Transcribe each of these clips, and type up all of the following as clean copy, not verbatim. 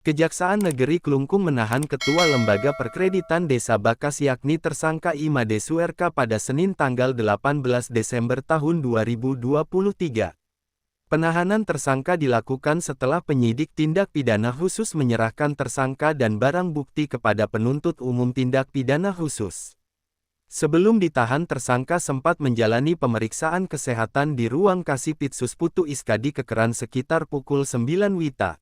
Kejaksaan Negeri Klungkung menahan Ketua Lembaga Perkreditan Desa Bakas yakni tersangka Imade Suerka pada Senin tanggal 18 Desember tahun 2023. Penahanan tersangka dilakukan setelah penyidik tindak pidana khusus menyerahkan tersangka dan barang bukti kepada penuntut umum tindak pidana khusus. Sebelum ditahan tersangka sempat menjalani pemeriksaan kesehatan di ruang Kasipitsus Putu Iskadi Kekeran sekitar pukul 9 WITA.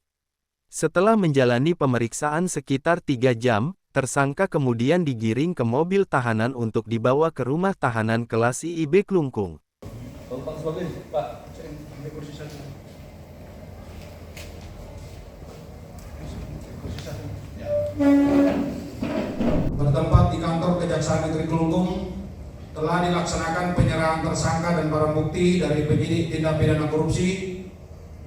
Setelah menjalani pemeriksaan sekitar 3 jam, tersangka kemudian digiring ke mobil tahanan untuk dibawa ke rumah tahanan kelas IIB Klungkung. Bertempat di kantor Kejaksaan Negeri Klungkung telah dilaksanakan penyerahan tersangka dan barang bukti dari penyidik tindak pidana korupsi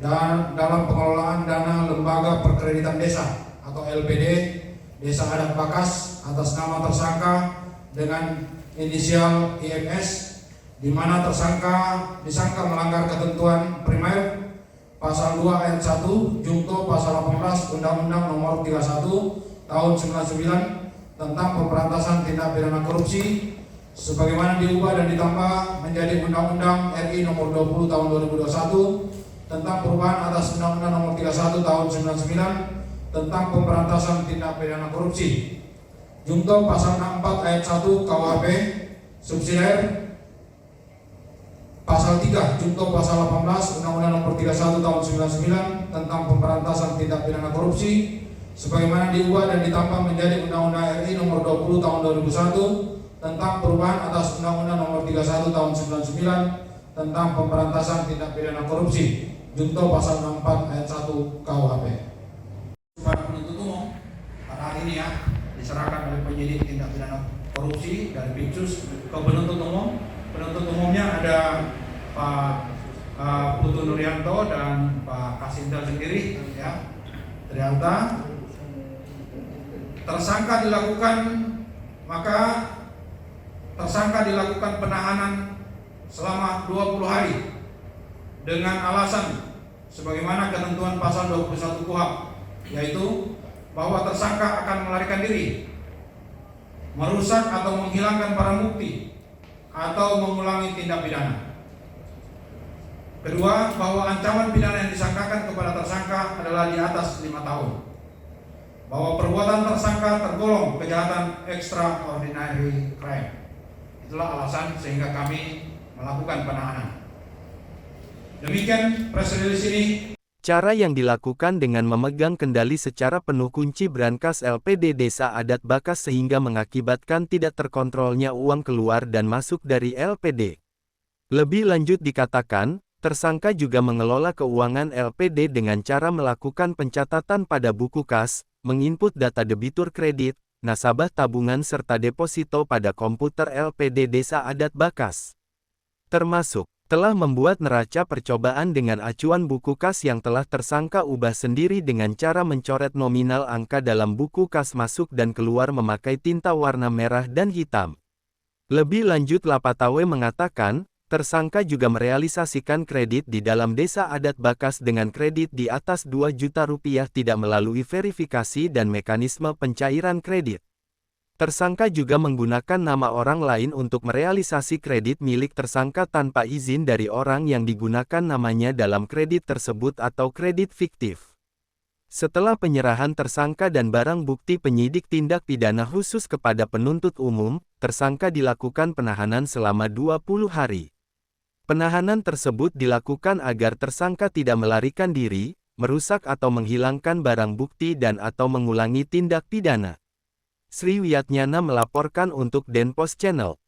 dan dalam pengelolaan dana Lembaga Perkreditan Desa atau LPD Desa Adat Bakas atas nama tersangka dengan inisial IMS, di mana tersangka disangka melanggar ketentuan primer pasal 2 ayat 1 Jungto pasal 18 Undang-Undang Nomor 31 tahun 99 tentang pemberantasan tindak pidana korupsi sebagaimana diubah dan ditambah menjadi Undang-Undang RI Nomor 20 tahun 2021 tentang perubahan atas Undang-Undang Nomor 31 tahun 99 tentang pemberantasan tindak pidana korupsi. Jungto pasal 64 ayat 1 KUHP subsidiar pasal 3 Jungto pasal 18 Undang-Undang Nomor 31 tahun 99 tentang pemberantasan tindak pidana korupsi sebagaimana diubah dan ditambah menjadi Undang-Undang RI Nomor 20 tahun 2001 tentang perubahan atas Undang-Undang Nomor 31 tahun 99 tentang pemberantasan tindak pidana korupsi. Jungto pasal 64 ayat 1 KUHP. Pada penuntut umum pada hari ini diserahkan oleh penyidik tindak pidana korupsi dari Pitsus ke penuntut umum. Penuntut umumnya ada Pak Putu Nuryanto dan Pak Kasinda sendiri Trianta. Tersangka dilakukan penahanan selama 20 hari dengan alasan sebagaimana ketentuan pasal 21 KUHP, yaitu bahwa tersangka akan melarikan diri, merusak atau menghilangkan barang bukti, atau mengulangi tindak pidana. Kedua, bahwa ancaman pidana yang disangkakan kepada tersangka adalah di atas 5 tahun. Bahwa perbuatan tersangka tergolong kejahatan extraordinary crime. Itulah alasan sehingga kami melakukan penahanan. Demikian press release ini. Cara yang dilakukan dengan memegang kendali secara penuh kunci brankas LPD Desa Adat Bakas sehingga mengakibatkan tidak terkontrolnya uang keluar dan masuk dari LPD. Lebih lanjut dikatakan, tersangka juga mengelola keuangan LPD dengan cara melakukan pencatatan pada buku kas, menginput data debitur kredit, nasabah tabungan serta deposito pada komputer LPD Desa Adat Bakas. Termasuk telah membuat neraca percobaan dengan acuan buku kas yang telah tersangka ubah sendiri dengan cara mencoret nominal angka dalam buku kas masuk dan keluar memakai tinta warna merah dan hitam. Lebih lanjut Lapatawe mengatakan, tersangka juga merealisasikan kredit di dalam Desa Adat Bakas dengan kredit di atas 2 juta rupiah tidak melalui verifikasi dan mekanisme pencairan kredit. Tersangka juga menggunakan nama orang lain untuk merealisasi kredit milik tersangka tanpa izin dari orang yang digunakan namanya dalam kredit tersebut atau kredit fiktif. Setelah penyerahan tersangka dan barang bukti penyidik tindak pidana khusus kepada penuntut umum, tersangka dilakukan penahanan selama 20 hari. Penahanan tersebut dilakukan agar tersangka tidak melarikan diri, merusak atau menghilangkan barang bukti dan atau mengulangi tindak pidana. Sri Wiatnyana melaporkan untuk Denpos Channel.